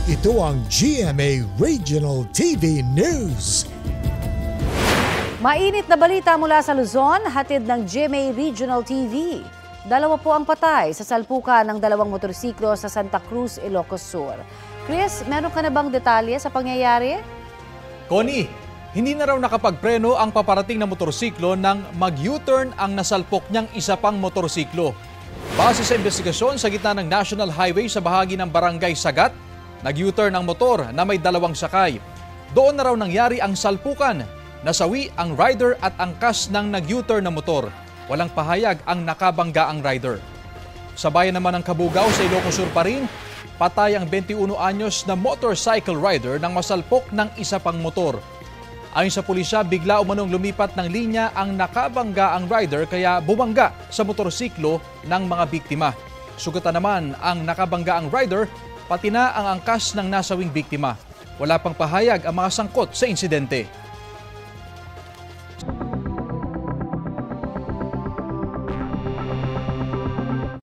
Ito ang GMA Regional TV News. Mainit na balita mula sa Luzon, hatid ng GMA Regional TV. Dalawa po ang patay sa salpukan ng dalawang motorsiklo sa Santa Cruz, Ilocos Sur. Chris, meron ka na bang detalye sa pangyayari? Connie, hindi na raw nakapagpreno ang paparating na motorsiklo nang mag-U-turn ang nasalpok niyang isa pang motorsiklo. Base sa investigasyon sa gitna ng National Highway sa bahagi ng Barangay Sagat, nag-U-turn ang motor na may dalawang sakay. Doon na raw nangyari ang salpukan. Nasawi ang rider at angkas ng nag-U-turn na motor. Walang pahayag ang nakabangga ang rider. Sa bayan naman ng Cabugao sa Ilocos Sur pa rin, patay ang 21 anyos na motorcycle rider nang masalpok ng isa pang motor. Ayon sa pulisya, bigla umanong lumipat ng linya ang nakabangga ang rider kaya bumangga sa motorsiklo ng mga biktima. Sugatan naman ang nakabangga ang rider, pati na ang angkas ng nasawing biktima. Wala pang pahayag ang mga sangkot sa insidente.